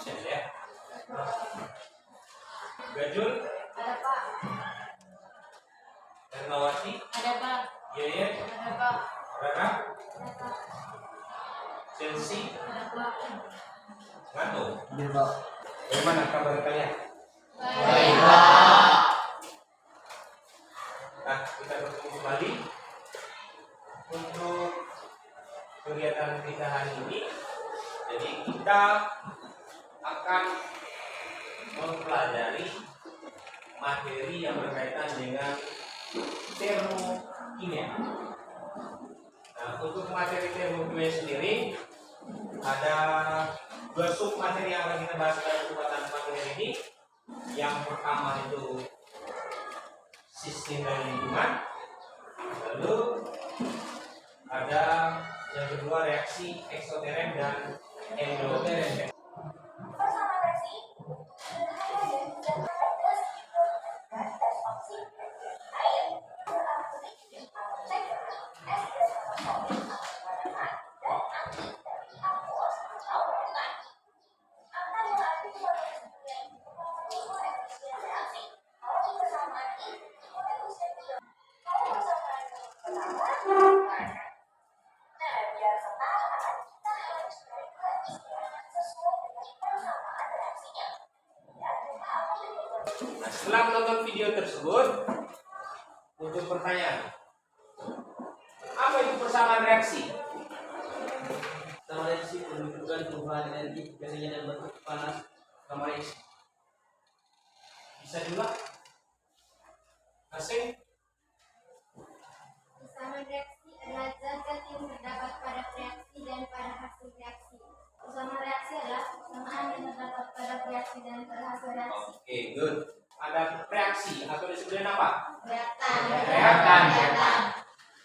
absen ya. Gajul, Ada Pak. Ernawati, Ada Pak. Yayat, Ada Pak. Rara, Ada Pak. Chelsea, Ada Pak. Ngato. Iya, Pak. Bagaimana kabar kalian? Baik. Nah, kita bertemu kembali untuk kegiatan kita hari ini. Jadi kita akan mempelajari materi yang berkaitan dengan termokimia. Nah, untuk materi termokimia sendiri ada dua sub materi yang akan kita bahas dalam kesempatan materi ini. Yang pertama itu sistem dan lingkungan, lalu ada yang kedua reaksi eksoterm dan endoterm. Nah, setelah menonton video tersebut, untuk pertanyaan, apa itu persamaan reaksi? Pertama reaksi menunjukkan perubahan energi biasanya dalam bentuk panas sama reaksi. Bisa juga? Asing? Persamaan reaksi adalah zat-zat yang terdapat pada reaksi dan pada hasil reaksi. Persamaan reaksi adalah persamaan yang terdapat pada reaksi dan pada hasil reaksi. Oke, good. Ada reaksi atau disebutnya apa? Reaktan. Reaktan.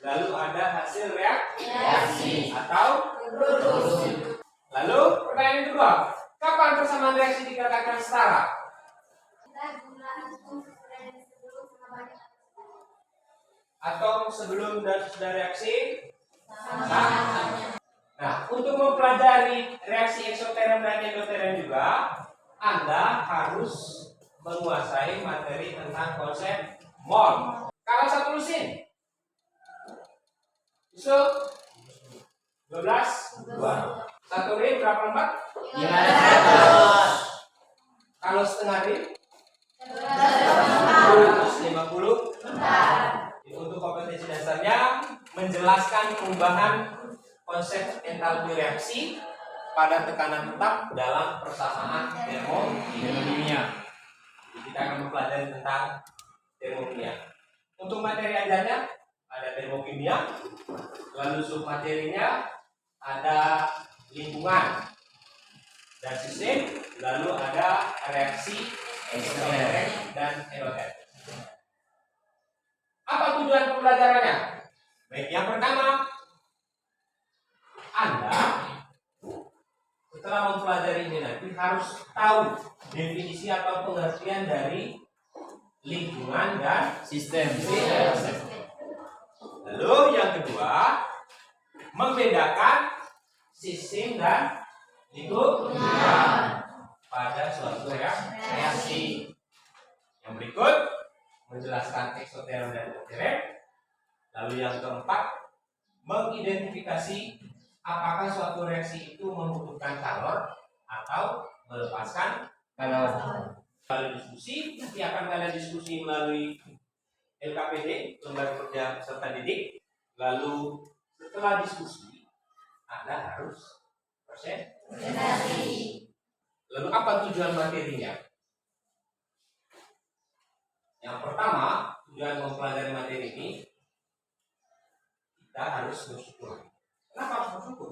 Lalu ada hasil reaksi atau Produksi. lalu pertanyaan yang kedua, kapan persamaan reaksi dikatakan setara? Kita jumlah atom sesudah dan sebelum sama banyak Atom sebelum dan sesudah reaksi? sama. Nah, untuk mempelajari reaksi eksoterm dan endoterm juga, Anda harus menguasai materi tentang konsep mol. Kalau satu lusin, iso 12, 2. Satu rim berapa lembar? 500. Kalau setengah rim? 150. 150. Untuk kompetensi dasarnya menjelaskan perubahan konsep entalpi reaksi pada tekanan tetap dalam persamaan termokimia. Jadi kita akan mempelajari tentang termokimia. Untuk materi ajarnya ada termokimia, lalu sub materinya ada lingkungan dan sistem, lalu ada reaksi eksoterm dan endoterm. Apa tujuan pembelajarannya? Baik, yang pertama, Anda setelah mempelajari ini nanti harus tahu definisi atau pengertian dari lingkungan dan Sistem. lalu yang kedua, membedakan sistem dan lingkungan pada suatu reaksi. Yang berikut menjelaskan eksoterm dan endoterm. Lalu yang keempat, mengidentifikasi apakah suatu reaksi itu membutuhkan kalor atau melepaskan Kalau melalui diskusi. Nanti akan kalian diskusi melalui LKPD, lembaga kerja peserta didik. Lalu setelah diskusi Anda harus presentasi. Lalu apa tujuan materinya? Yang pertama, tujuan mempelajari materi ini, kita harus bersyukur. Kenapa harus bersyukur?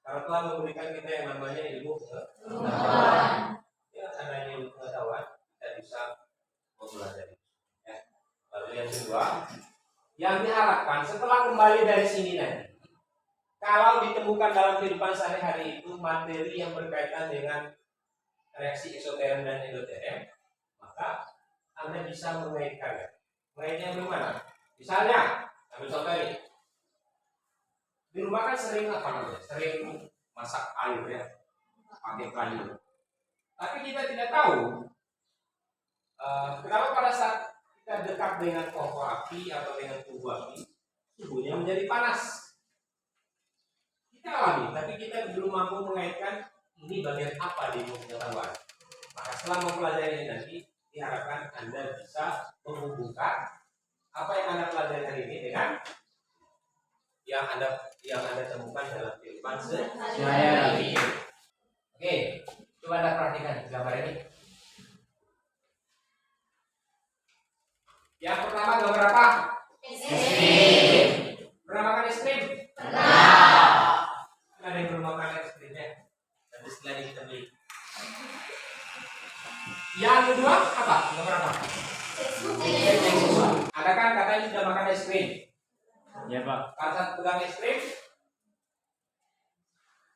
Karena Tuhan memberikan kita yang namanya ilmu pengetahuan. Ya, adanya ilmu pengetahuan, kita bisa mempelajari. Ya. Lalu yang kedua, yang diharapkan setelah kembali dari sini nanti, kalau ditemukan dalam kehidupan sehari-hari itu materi yang berkaitan dengan reaksi eksoterm dan endoterm, maka Anda bisa mengaitkannya. Mengaitnya bagaimana? Misalnya, ambil contoh ini. Di rumah kan sering apa namanya? Sering masak air ya, pakai kayu. Tapi kita tidak tahu kenapa pada saat kita dekat dengan kompor api atau dengan tubuh api, tubuhnya menjadi panas. Kita alami, tapi kita belum mampu mengaitkan ini bagian apa di ilmu pengetahuan. Maka setelah mempelajari ini nanti, diharapkan Anda bisa menghubungkan apa yang Anda pelajari hari ini dengan yang Anda temukan dalam kehidupan sehari-hari. Oke, coba Anda perhatikan gambar ini. Yang pertama gambar apa? Es krim. Pernah makan es krim? Pernah. Ada yang belum makan es krimnya? Nanti setelah ini kita beli. Yang kedua apa? Gambar apa? Anda kan katanya sudah makan es krim. Ya Pak. Pada saat pegang es krim,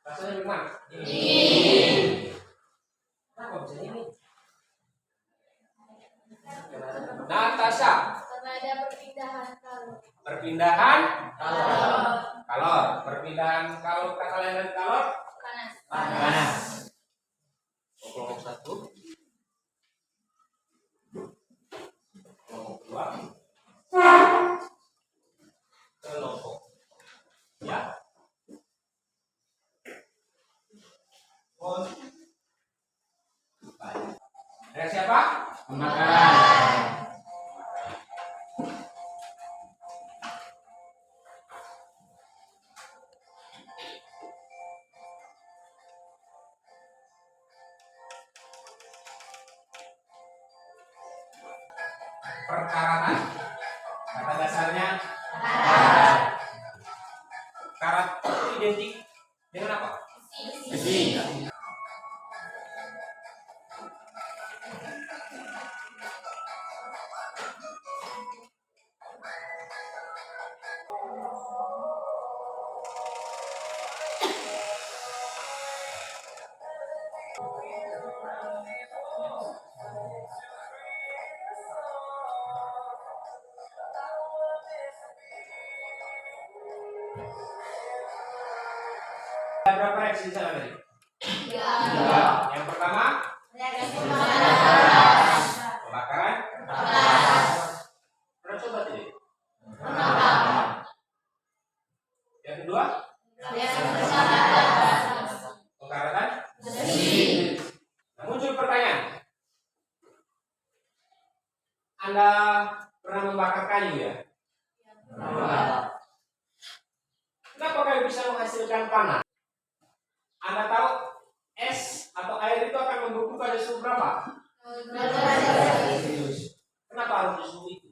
rasanya gimana? Kenapa bisa ini? Natasha. Karena ada perpindahan kalor. Perpindahan kalor. Perpindahan kalor, kata dan kalor. Panas. Panas. Kelompok 1. Kelompok 2. Kelompok. Ya. Reaksi apa? Makan. Perkaratan. Kata dasarnya karat itu identik dengan apa? Besi. Ada berapa reaksi di sana tadi? Tiga. Yang pertama, Reaksi panas. pembakaran. Panas. Pernah coba tidak? Pernah. Yang kedua, Reaksi panas. pengkaratan. Besi. Nah, muncul pertanyaan. Anda pernah membakar kayu ya? Kenapa kayu bisa menghasilkan panas? Anda tahu es atau air itu akan membeku pada suhu berapa? Kenapa harus di suhu itu?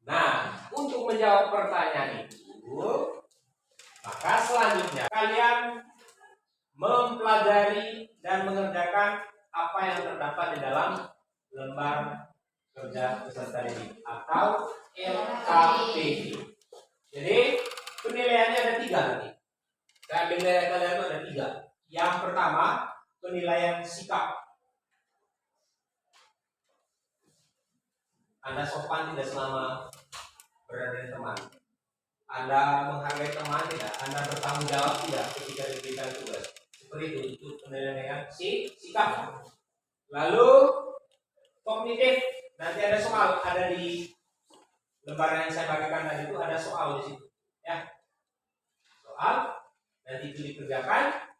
Nah, untuk menjawab pertanyaan itu, maka selanjutnya kalian mempelajari dan mengerjakan apa yang terdapat di dalam lembar kerja peserta didik atau LKPD. Jadi penilaiannya ada 3 nanti. Dan penilaian kalian itu ada 3. Yang pertama, penilaian sikap. Anda sopan tidak selama berada dengan teman. Anda menghargai teman tidak. Anda bertanggung jawab tidak ketika diberikan tugas. Seperti itu penilaian dengan sikap. Lalu kognitif. Nanti ada soal, ada di lembaran yang saya bagikan tadi itu ada soal di situ. Ya, soal nanti itu dikerjakan.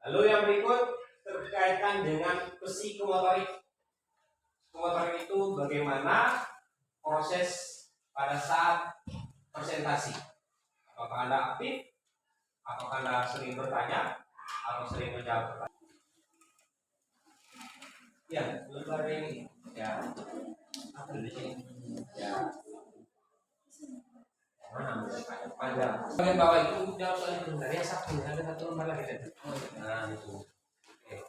Lalu yang berikut terkaitkan dengan psikomotorik. Psikomotorik itu bagaimana proses pada saat presentasi. Apakah Anda aktif? Apakah Anda sering bertanya atau sering menjawab pertanyaan? Ya, lembar ini ya apa di sini? Ya. Mana panjang. Bagian bawah itu jauh kali benar ya satu, ada 1 lembar lagi kan? Nah itu. Oke.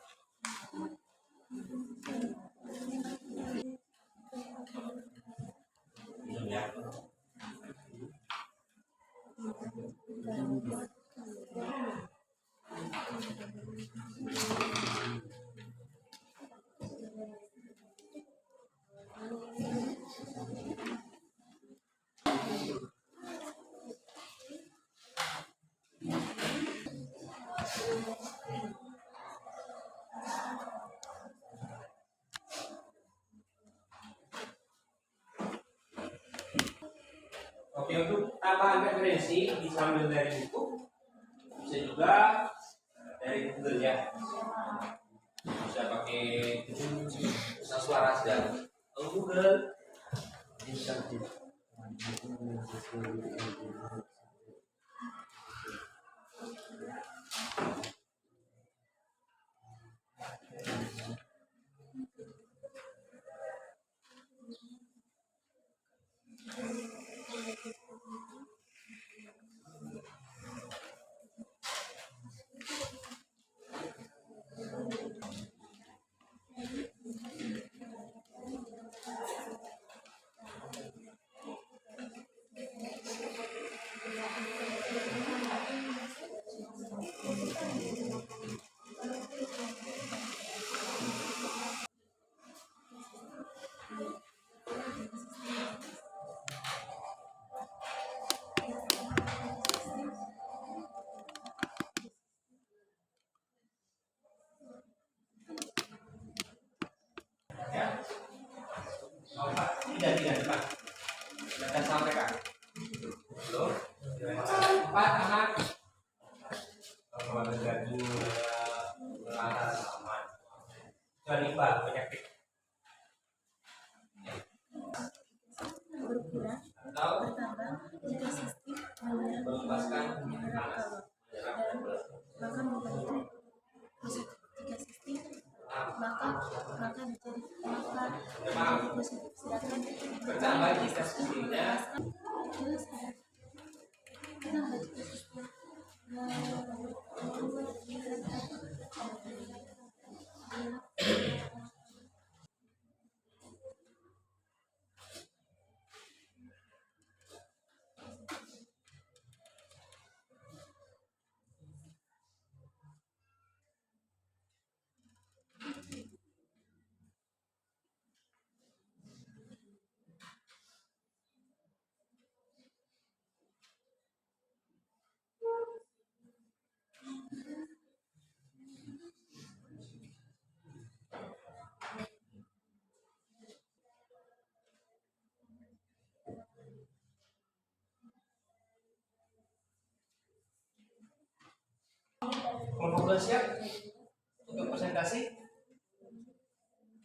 Minum ya. untuk tambahan referensi bisa ambil dari buku, bisa juga dari Google ya. Bisa pakai suara dan Google. Ya. Oh, Pak, tidak, Pak. Silakan sampaikan. Belum? Empat anak. Kalau terjadi pengelolaan aman. Kecuali Pak, penyakit. Atau melepaskan panas. Maka memperoleh positif 3 sistem maka menjadi positif, sedangkan Bertambah jika sistemnya ditambah jika sistem kelompok siap untuk presentasi.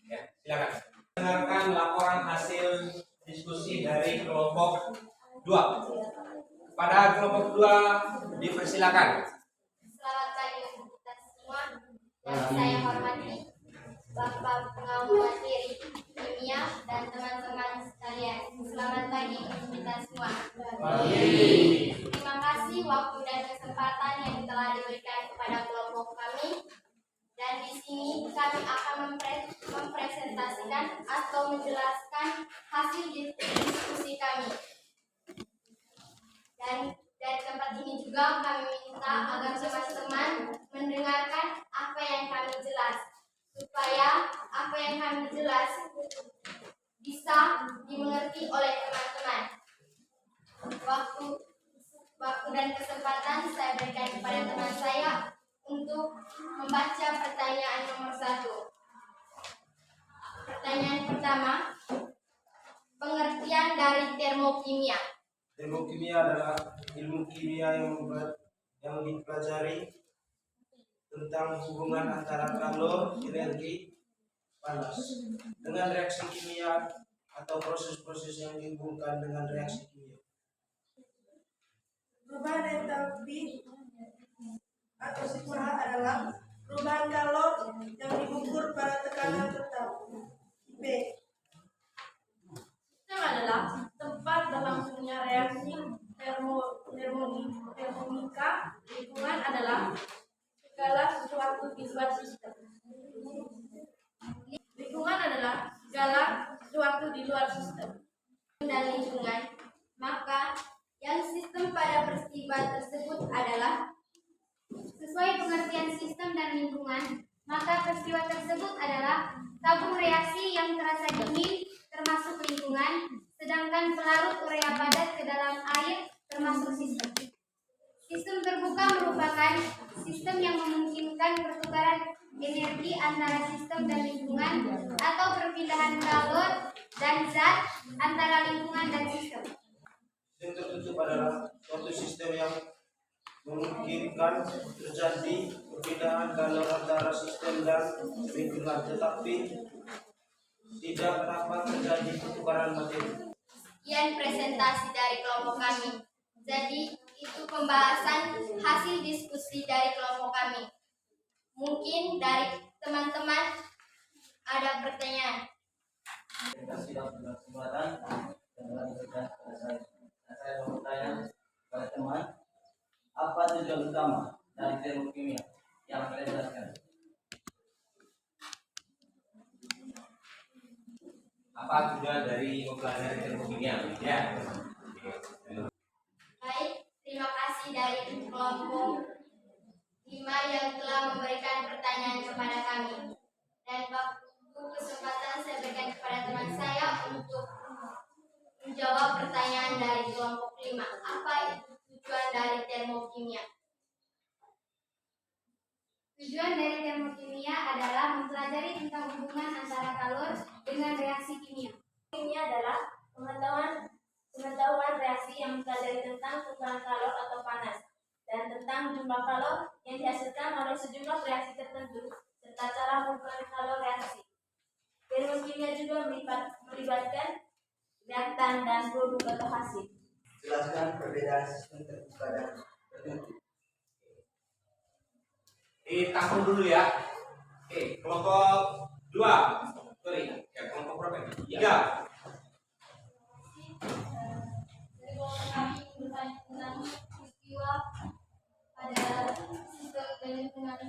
Ya, silakan. Dengarkan laporan hasil diskusi dari kelompok 2. Pada kelompok 2 dipersilakan. Selamat pagi untuk kita semua. Yang saya hormati Bapak Pengawas Materi Kimia dan teman-teman sekalian. Selamat pagi untuk kita semua. Terima kasih waktu dan kesempatan yang telah diberikan kepada kelompok kami. Dan di sini kami akan mempresentasikan atau menjelaskan hasil diskusi kami. Dan dari tempat ini juga kami minta agar teman-teman mendengarkan apa yang kami jelas, supaya apa yang kami jelas bisa dimengerti oleh teman-teman. Waktu dan kesempatan saya berikan kepada teman saya untuk membaca pertanyaan nomor 1. Pertanyaan pertama, pengertian dari termokimia. Termokimia adalah ilmu kimia yang dipelajari tentang hubungan antara kalor, energi, panas dengan reaksi kimia atau proses-proses yang dihubungkan dengan reaksi kimia. Perubahan entalpi atau sigma adalah perubahan kalor yang diukur pada tekanan tetap B. Sistem adalah tempat berlangsungnya reaksi termodinamika. Lingkungan adalah segala sesuatu di luar sistem. Lingkungan adalah segala sesuatu di luar sistem Dan lingkungan, maka yang sistem pada peristiwa tersebut adalah sesuai pengertian sistem dan lingkungan, maka peristiwa tersebut adalah tabung reaksi yang terasa dingin termasuk lingkungan, sedangkan pelarut urea padat ke dalam air termasuk sistem. Sistem terbuka merupakan sistem yang memungkinkan pertukaran energi antara sistem dan lingkungan atau perpindahan kalor dan zat antara lingkungan dan sistem. Sistem tertutup adalah suatu sistem yang memungkinkan terjadi perbedaan kalor antara sistem dan lingkungan, tetapi tidak dapat terjadi pertukaran materi. Sekian presentasi dari kelompok kami. Jadi itu pembahasan hasil diskusi dari kelompok kami. Mungkin dari teman-teman ada pertanyaan. Kita sudah berkesempatan dan telah diberikan kepada saya. Dan saya mau bertanya kepada teman, apa tujuan utama dari termokimia yang kalian jelaskan? Apa tujuan dari mempelajari termokimia? Ya. Baik, terima kasih dari kelompok 5 yang telah memberikan pertanyaan kepada kami. Dan waktu kesempatan saya berikan kepada teman saya untuk menjawab pertanyaan dari kelompok 5. Apa itu tujuan dari termokimia? Tujuan dari termokimia adalah mempelajari tentang hubungan antara kalor dengan reaksi kimia. Kimia adalah pengetahuan reaksi yang mempelajari tentang tukaran kalor atau panas dan tentang jumlah kalor yang dihasilkan oleh sejumlah reaksi tertentu serta cara mengukur kalor reaksi. Termokimia juga melibatkan reaktan dan produk atau hasil. Jelaskan perbedaan sistem terbuka dan tertutup. Ditampung dulu ya. Oke, kelompok 2. Sorry, ya kelompok berapa ini? 3. Dari kelompok kami bertanya tentang peristiwa pada sistem lingkungan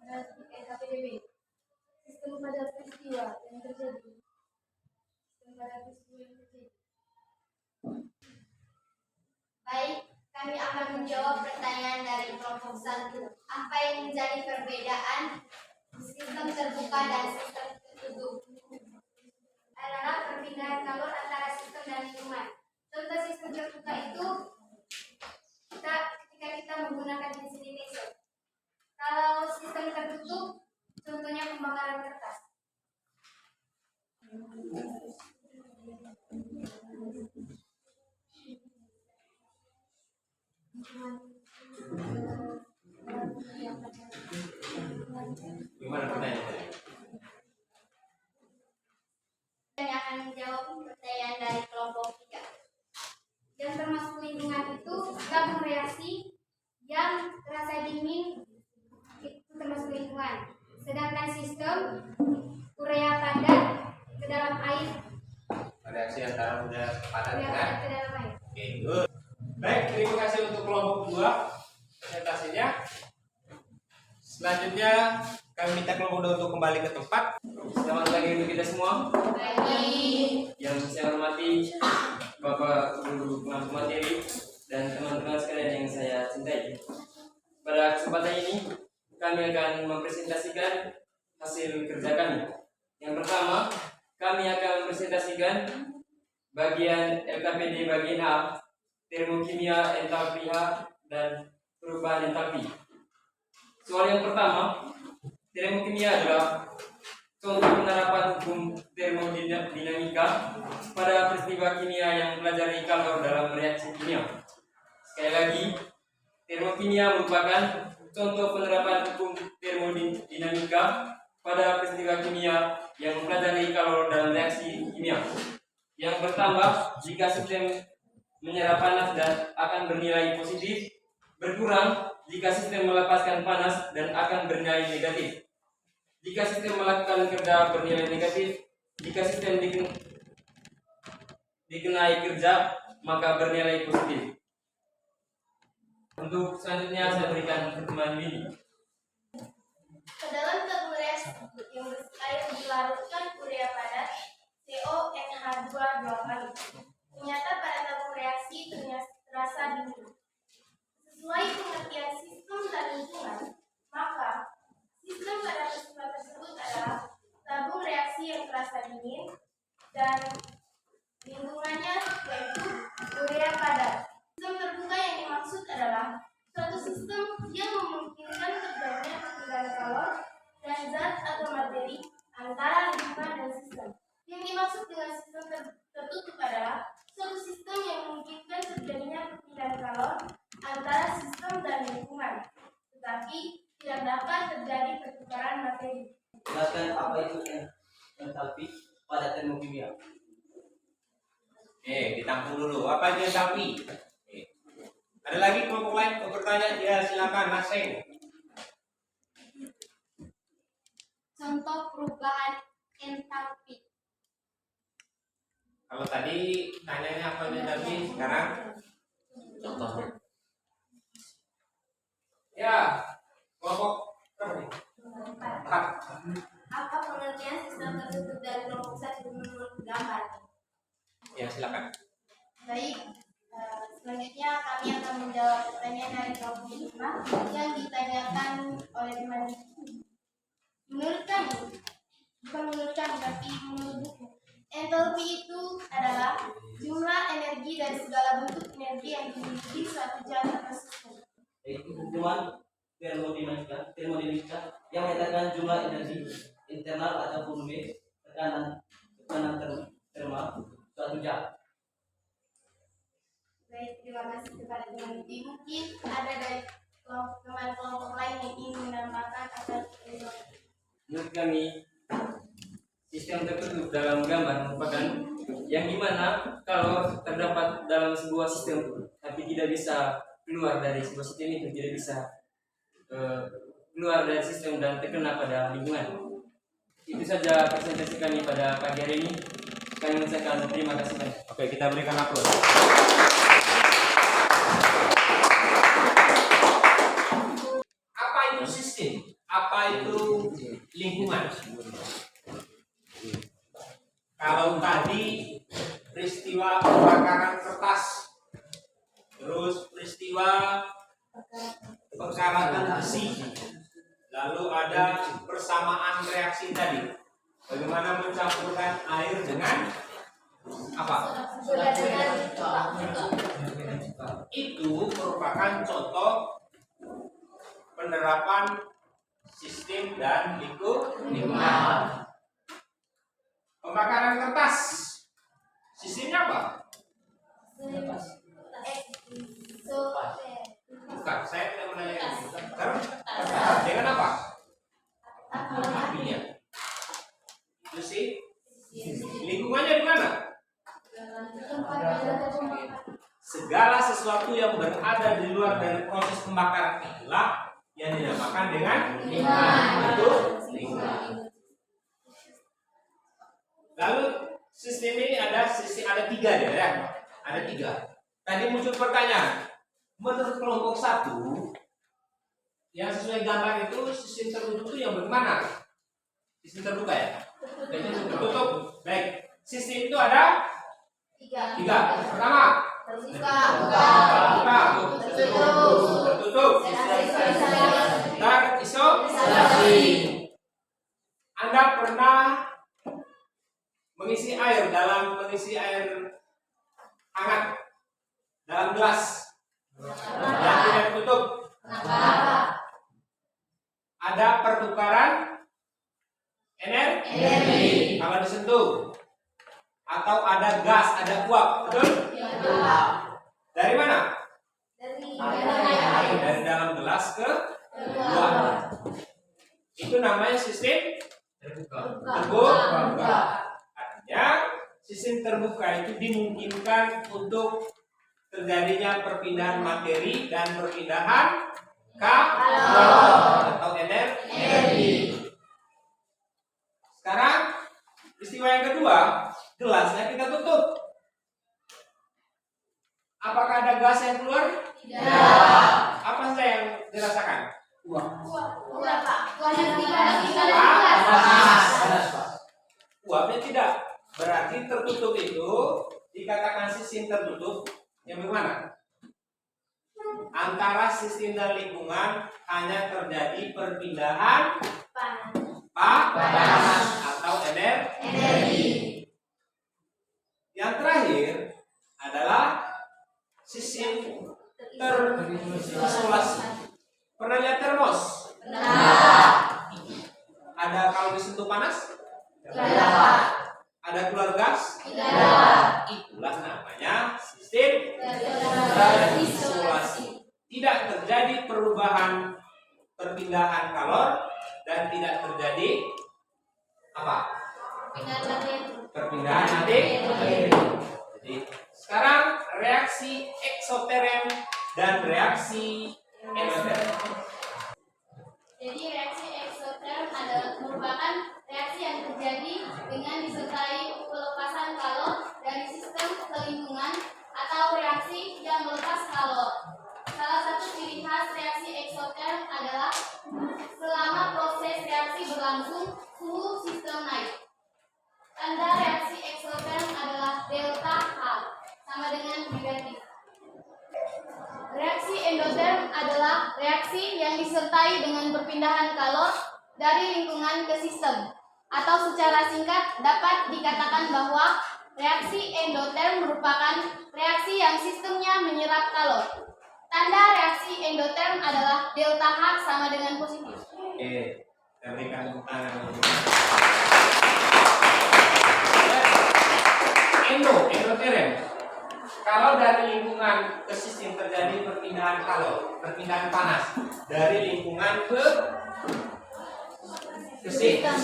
LKPDB. Sistem pada peristiwa yang terjadi. Baik, kami akan menjawab pertanyaan dari kelompok 1. Apa yang menjadi perbedaan sistem terbuka dan sistem tertutup? Adalah perpindahan kalor antara sistem dan lingkungan. Contoh sistem terbuka itu ketika kita menggunakan desinfektan. Kalau sistem tertutup, contohnya pembakaran kertas. Gimana pertanyaannya? Yang akan menjawab pertanyaan dari kelompok 3. Yang termasuk lingkungan itu gabung reaksi yang terasa dingin itu termasuk lingkungan. Sedangkan sistem urea padat ke dalam air, Reaksi antara udah padat urea dengan padat ke dalam air. Oke, good. Baik, terima kasih untuk kelompok 2 presentasinya. Selanjutnya kami minta kelompok 2 untuk kembali ke tempat. Selamat pagi untuk kita semua. Baik. Yang saya hormati Bapak Guru Pengampu Materi dan teman-teman sekalian yang saya cintai. Pada kesempatan ini kami akan mempresentasikan hasil kerja kami. Yang pertama, kami akan mempresentasikan bagian LKPD bagian A, termokimia entalpi H dan perubahan entalpi. Soal yang pertama, termokimia adalah contoh penerapan hukum termodinamika pada peristiwa kimia yang mempelajari kalor dalam reaksi kimia. Sekali lagi, termokimia merupakan contoh penerapan hukum termodinamika pada peristiwa kimia yang mempelajari kalor dalam reaksi kimia. Yang bertambah jika sistem menyerap panas dan akan bernilai positif, berkurang jika sistem melepaskan panas dan akan bernilai negatif. Jika sistem melakukan kerja bernilai negatif, jika sistem dikenai kerja, maka bernilai positif. Untuk selanjutnya saya berikan pertemuan ini. Ke dalam tabung reaksi yang air dilarutkan urea padat CONH2 dua kali. Ternyata pada tabung reaksi terasa dingin. Sesuai pengertian sistem dan lingkungan, maka sistem pada peristiwa tersebut adalah tabung reaksi yang terasa dingin dan lingkungannya yaitu urea padat. Sistem terbuka yang dimaksud adalah suatu sistem yang memungkinkan terjadinya perpindahan kalor dan zat atau materi antara lingkungan dan sistem. Yang dimaksud dengan sistem tertutup adalah suatu sistem yang memungkinkan terjadinya terjadinya perpindahan kalor antara sistem dan lingkungan, tetapi tidak dapat terjadi pertukaran materi. Jelaskan apa itu entalpi pada termokimia. Ditampung dulu. Apa itu entalpi? Ada lagi kelompok lain yang bertanya? Ya, silakan Naseng. Contoh perubahan entalpi. Kalau tadi tanyanya apa itu entalpi, sekarang Contohnya. ya kelompok berapa nih? 4. Apa pengertian sistem tersebut dari kelompok 1 menurut gambar? Ya, silakan. Baik, selanjutnya kami akan menjawab pertanyaan dari kelompok 5 yang ditanyakan oleh teman. Menurut kami, bukan menurut kami, tapi menurut buku, entalpi itu adalah jumlah energi dari segala bentuk energi yang dimiliki suatu zat atau sistem. Yaitu hukuman termodinamika yang menyatakan jumlah energi internal atau volume tekanan termal suatu zat. Baik, terima kasih kepada teman. Mungkin ada dari teman-kelompok lain yang ingin menambahkan atau Menurut kami, sistem tertutup dalam gambar merupakan yang dimana kalau terdapat dalam sebuah sistem tapi tidak bisa keluar dari sebuah sistem itu, tidak bisa keluar dari sistem dan terkena pada lingkungan. Itu saja presentasi kami pada pagi hari ini. Kami mengucapkan terima kasih banyak. Oke, kita berikan aplaus. Apa itu sistem? Apa itu lingkungan? Kalau tadi peristiwa pembakaran kertas, terus peristiwa pengkaratan besi, lalu ada persamaan reaksi tadi. Bagaimana mencampurkan air dengan apa? Itu merupakan contoh penerapan sistem dan lingkungan. Pembakaran kertas, sistemnya apa? Bukan, saya tidak menanyakan itu. Sekarang dengan apa? Apinya. Itu sih. Lingkungannya di mana? Segala sesuatu yang berada di luar dari proses pembakaran itulah yang dinamakan dengan lingkungan. Itu lingkungan. Lalu sistem ini ada 3 ya. Ada 3. Tadi muncul pertanyaan. Menurut kelompok 1 yang sesuai gambar itu sistem tertutup itu yang bagaimana? Sistem terbuka ya? Tertutup. Baik. Sistem itu ada 3. Pertama, terbuka, tertutup, terisolasi. Anda pernah mengisi air hangat dalam gelas yang tidak tertutup? Ada pertukaran energi kalau disentuh, atau ada gas, ada uap, betul? Dari mana? Dari dalam gelas ke luar. Itu namanya sistem terbuka. Artinya sistem terbuka itu dimungkinkan untuk terjadinya perpindahan materi dan perpindahan kalor atau energi. Sekarang peristiwa yang kedua, gelasnya kita tutup. Apakah ada gas yang keluar? Tidak. Apa saja yang dirasakan? Uapnya tidak. Berarti tertutup itu dikatakan sistem tertutup yang bagaimana? Antara sistem dan lingkungan hanya terjadi perpindahan panas atau energi. Yang terakhir adalah sistem terisolasi. Pernah lihat termos? Ada kalau disentuh panas? Ada keluar gas? Itulah namanya sistem perubahan perpindahan kalor dan tidak terjadi apa? Perpindahan nanti. Jadi sekarang reaksi eksoterem dan reaksi endoterem. Jadi reaksi eksoterm adalah merupakan reaksi yang terjadi dengan disertai pelepasan kalor dari sistem ke lingkungan atau reaksi yang melepas kalor. Salah satu ciri khas reaksi eksoterm adalah selama proses reaksi berlangsung, suhu sistem naik. Tanda reaksi eksoterm adalah delta H sama dengan negatif. Reaksi endoterm adalah reaksi yang disertai dengan perpindahan kalor dari lingkungan ke sistem. Atau secara singkat dapat dikatakan bahwa reaksi endoterm merupakan reaksi yang sistemnya menyerap kalor. Tanda reaksi endoterm adalah delta H sama dengan positif. Oke, kita berikan tepuk tangan. Endoterem. Kalau dari lingkungan ke sistem terjadi perpindahan kalor, perpindahan panas dari lingkungan ke sistem,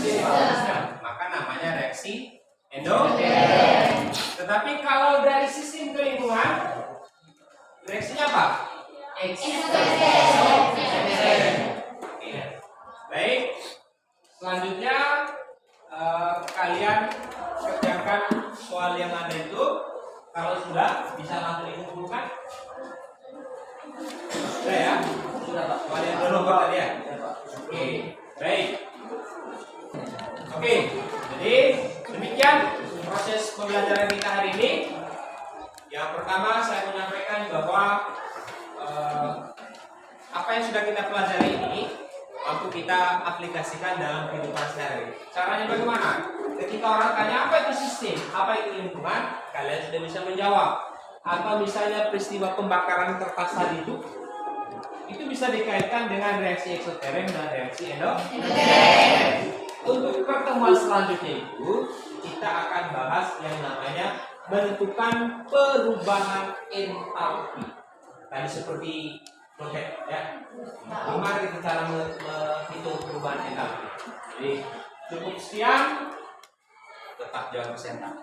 maka namanya reaksi endoterem. Tetapi kalau dari sistem ke lingkungan, reaksinya apa? Eksoterem. Baik, selanjutnya kalian kerjakan soal yang ada itu. Kalau sudah, bisa langsung dikumpulkan. Sudah ya? Sudah Pak. Soal yang dulu tadi ya? Oke, baik. Oke, jadi demikian proses pembelajaran kita hari ini. Yang pertama saya menyampaikan bahwa apa yang sudah kita pelajari ini mampu kita aplikasikan dalam kehidupan sehari-hari. Caranya bagaimana? Ketika orang tanya apa itu sistem, apa itu lingkungan, kalian sudah bisa menjawab. Atau misalnya peristiwa pembakaran kertas tadi itu bisa dikaitkan dengan reaksi eksoterem dan reaksi endoterem. Untuk pertemuan selanjutnya itu kita akan bahas yang namanya menentukan perubahan entalpi. Tadi seperti protek ya. Bagaimana kita cara menghitung perubahan entalpi? Jadi cukup sekian. Tetap jaga kesehatan.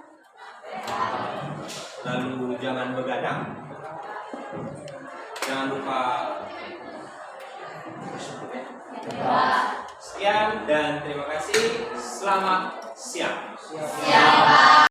Lalu jangan begadang. Jangan lupa bersyukur ya. Sekian dan terima kasih. Selamat siang. Siapa?